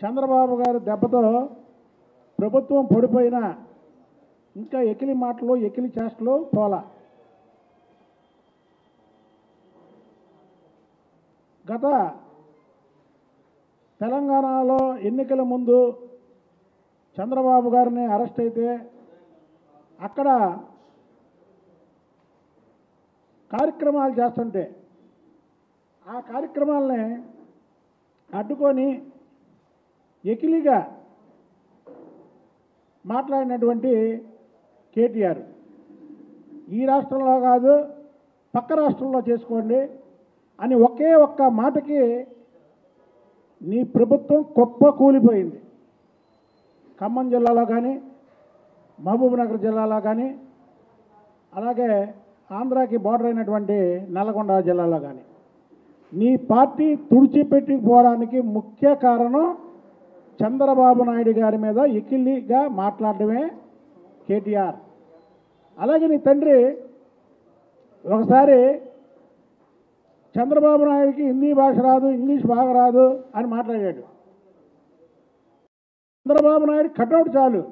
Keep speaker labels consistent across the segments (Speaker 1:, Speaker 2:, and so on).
Speaker 1: చంద్రబాబు గారి దెబ్బతో ప్రభుత్వం పడిపోయినా ఇంకా ఎకిలి మాటలు ఎకిలి చేష్టలు పోలా. గత తెలంగాణలో ఎన్నికల ముందు చంద్రబాబు గారిని అరెస్ట్ అయితే అక్కడ కార్యక్రమాలు చేస్తుంటే ఆ కార్యక్రమాలని అడ్డుకొని ఎకిలిగా మాట్లాడినటువంటి కేటీఆర్ ఈ రాష్ట్రంలో కాదు పక్క రాష్ట్రంలో చేసుకోండి అని ఒకే ఒక్క మాటకి నీ ప్రభుత్వం గొప్ప కూలిపోయింది. ఖమ్మం జిల్లాలో కానీ మహబూబ్నగర్ జిల్లాలో కానీ అలాగే ఆంధ్రాకి బార్డర్ అయినటువంటి నల్గొండ జిల్లాలో కానీ నీ పార్టీ తుడిచిపెట్టుకుపోవడానికి ముఖ్య కారణం చంద్రబాబు నాయుడు గారి మీద ఎకిలిగా మాట్లాడడమే కేటీఆర్. అలాగే నీ తండ్రి ఒకసారి చంద్రబాబు నాయుడికి హిందీ భాష రాదు, ఇంగ్లీష్ బాగా రాదు అని మాట్లాడాడు. చంద్రబాబు నాయుడు కటౌట్ చాలు,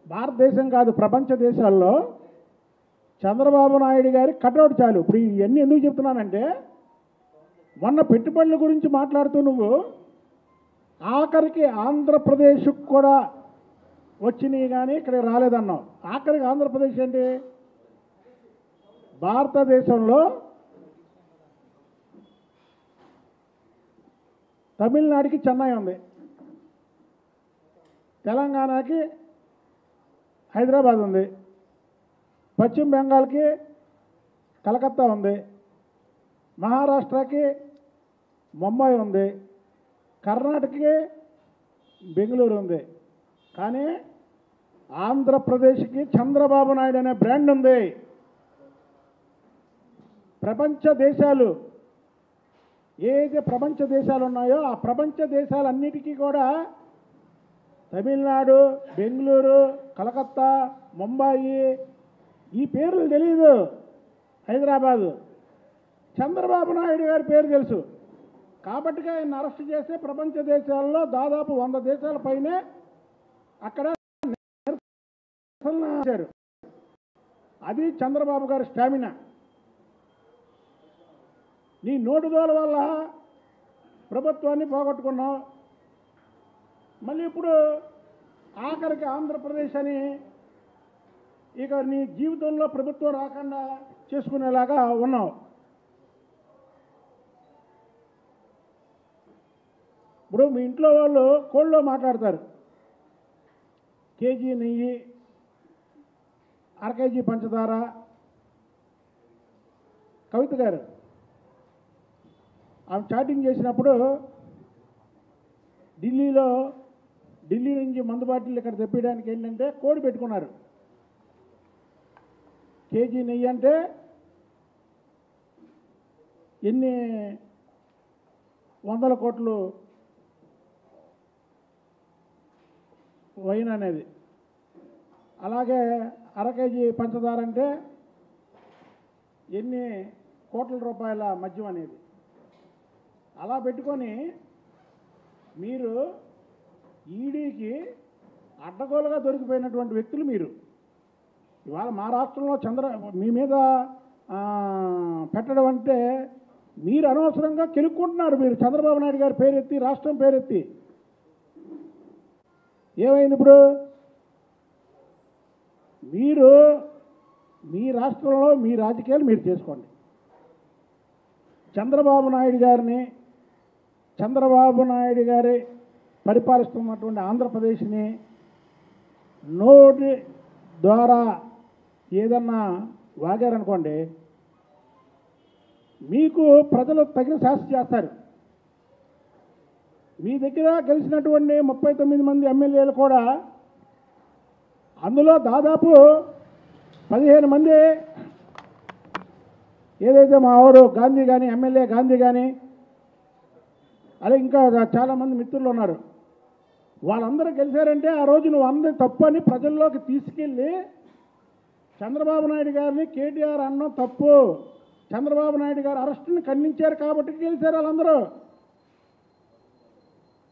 Speaker 1: భారతదేశం కాదు ప్రపంచ దేశాల్లో చంద్రబాబు నాయుడు గారి కటౌట్ చాలు. ఇప్పుడు ఇవన్నీ ఎందుకు చెప్తున్నానంటే మొన్న పెట్టుబడుల గురించి మాట్లాడుతూ నువ్వు ఆఖరికి ఆంధ్రప్రదేశ్కు కూడా వచ్చినాయి కానీ ఇక్కడ రాలేదన్నావు. ఆఖరికి ఆంధ్రప్రదేశ్ ఏంటి? భారతదేశంలో తమిళనాడుకి చెన్నై ఉంది, తెలంగాణకి హైదరాబాద్ ఉంది, పశ్చిమ బెంగాల్కి కలకత్తా ఉంది, మహారాష్ట్రకి ముంబై ఉంది, కర్ణాటకకి బెంగళూరు ఉంది. కానీ ఆంధ్రప్రదేశ్కి చంద్రబాబు నాయుడు అనే బ్రాండ్ ఉంది. ప్రపంచ దేశాలు ఏదైతే ప్రపంచ దేశాలు ఉన్నాయో ఆ ప్రపంచ దేశాలన్నిటికీ కూడా తమిళనాడు, బెంగళూరు, కలకత్తా, ముంబాయి ఈ పేర్లు తెలీదు. హైదరాబాదు చంద్రబాబు నాయుడు గారి పేరు తెలుసు కాబట్టి ఆయన అరెస్ట్ చేస్తే ప్రపంచ దేశాల్లో దాదాపు 100 దేశాల పైనే అక్కడ నిరసన. అది చంద్రబాబు గారి స్టామినా. నీ నోటుదోల వల్ల ప్రభుత్వాన్ని పోగొట్టుకున్నావు. మళ్ళీ ఇప్పుడు ఆఖరికి ఆంధ్రప్రదేశ్ అని ఇక నీ జీవితంలో ప్రభుత్వం రాకుండా చేసుకునేలాగా ఉన్నావు. ఇప్పుడు మీ ఇంట్లో వాళ్ళు కోళ్ళలో మాట్లాడతారు, కేజీ నెయ్యి, అర కేజీ పంచదార. కవిత గారు ఆమె చాటింగ్ చేసినప్పుడు ఢిల్లీ నుంచి మందు బాటిల్ ఇక్కడ తెప్పించడానికి ఏంటంటే కోడి పెట్టుకున్నారు. కేజీ నెయ్యి అంటే ఎన్ని 100 కోట్లు వైన్ అనేది, అలాగే అర కేజీ పంచదార అంటే ఎన్ని కోట్ల రూపాయల మద్యం అనేది. అలా పెట్టుకొని మీరు ఈడీకి అడ్డగోలుగా దొరికిపోయినటువంటి వ్యక్తులు మీరు. ఇవాళ మా రాష్ట్రంలో మీ మీద పెట్టడం అంటే మీరు అనవసరంగా కెలుక్కుంటున్నారు. మీరు చంద్రబాబు నాయుడు గారి పేరెత్తి, రాష్ట్రం పేరెత్తి. ఏమైంది ఇప్పుడు? మీరు మీ రాష్ట్రంలో మీ రాజకీయాలు మీరు చేసుకోండి. చంద్రబాబు నాయుడు గారి పరిపాలిస్తున్నటువంటి ఆంధ్రప్రదేశ్ని నోటి ద్వారా ఏదన్నా వాగారనుకోండి, మీకు ప్రజలు తగిన శాస్తి చేస్తారు. మీ దగ్గర గెలిచినటువంటి 39 మంది ఎమ్మెల్యేలు కూడా అందులో దాదాపు 15 మంది ఏదైతే మా ఆవిడ గాంధీ కానీ, ఎమ్మెల్యే గాంధీ కానీ, అలాగే ఇంకా చాలామంది మిత్రులు ఉన్నారు. వాళ్ళందరూ గెలిచారంటే ఆ రోజు నువ్వు అందరి తప్పు అని ప్రజల్లోకి తీసుకెళ్ళి చంద్రబాబు నాయుడు గారిని కేటీఆర్ అన్నం తప్పు, చంద్రబాబు నాయుడు గారు అరెస్టుని ఖండించారు కాబట్టి గెలిచారు వాళ్ళందరూ.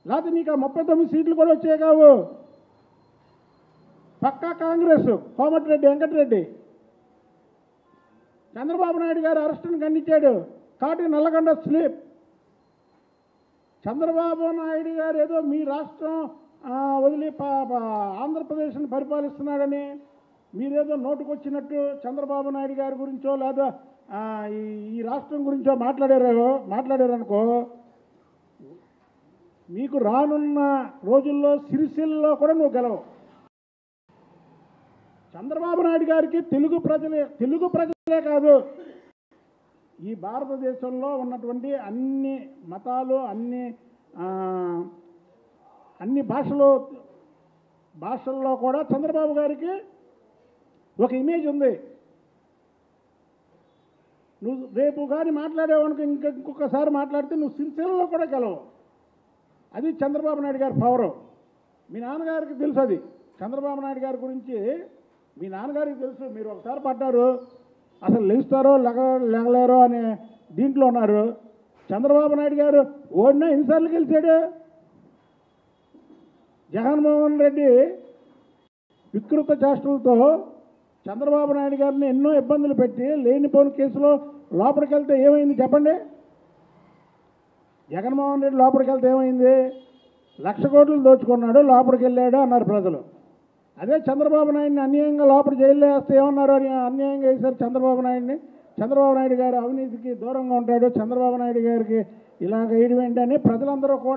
Speaker 1: లేకపోతే నీకు ఆ 39 సీట్లు కూడా వచ్చాయి కావు. పక్కా కాంగ్రెస్, కోమటిరెడ్డి వెంకటరెడ్డి చంద్రబాబు నాయుడు గారు అరెస్టును ఖండించాడు. కాబట్టి నల్లగొండ స్లీప్. చంద్రబాబు నాయుడు గారు ఏదో మీ రాష్ట్రం వదిలి ఆంధ్రప్రదేశ్ని పరిపాలిస్తున్నాడని మీరేదో నోటుకొచ్చినట్టు చంద్రబాబు నాయుడు గారి గురించో లేదా ఈ రాష్ట్రం గురించో మాట్లాడారనుకో, మీకు రానున్న రోజుల్లో సిరిసిల్లలో కూడా నువ్వు గెలవు. చంద్రబాబు నాయుడు గారికి తెలుగు ప్రజలే కాదు, ఈ భారతదేశంలో ఉన్నటువంటి అన్ని మతాలు, అన్ని భాషల్లో కూడా చంద్రబాబు గారికి ఒక ఇమేజ్ ఉంది. నువ్వు రేపు కానీ మాట్లాడేవానికి ఇంకొకసారి మాట్లాడితే నువ్వు సిరిసిల్లలో కూడా గెలవు. అది చంద్రబాబు నాయుడు గారి పవరు. మీ నాన్నగారికి తెలుసు అది. చంద్రబాబు నాయుడు గారి గురించి మీ నాన్నగారికి తెలుసు. మీరు ఒకసారి పడ్డారు, అసలు లెగుస్తారో లేగలేరో అనే దీంట్లో ఉన్నారు. చంద్రబాబు నాయుడు గారు ఓడినా ఎన్నిసార్లు గెలిచాడు? జగన్మోహన్ రెడ్డి వికృత చేష్టలతో చంద్రబాబు నాయుడు గారిని ఎన్నో ఇబ్బందులు పెట్టి లేనిపోని కేసులో లోపలికి వెళ్తే ఏమైంది చెప్పండి? జగన్మోహన్ రెడ్డి లోపలికి వెళ్తే ఏమైంది? 1,00,000 కోట్లు దోచుకున్నాడు, లోపలికి వెళ్ళాడు అన్నారు ప్రజలు. అదే చంద్రబాబు నాయుడిని అన్యాయంగా లోపల జైల్లో వేస్తే ఏమన్నారు? అని అన్యాయంగా వేశారు చంద్రబాబు నాయుడిని. చంద్రబాబు నాయుడు గారు అవినీతికి దూరంగా ఉంటాడు, చంద్రబాబు నాయుడు గారికి ఇలాగ వేయడం ఏంటని ప్రజలందరూ కూడా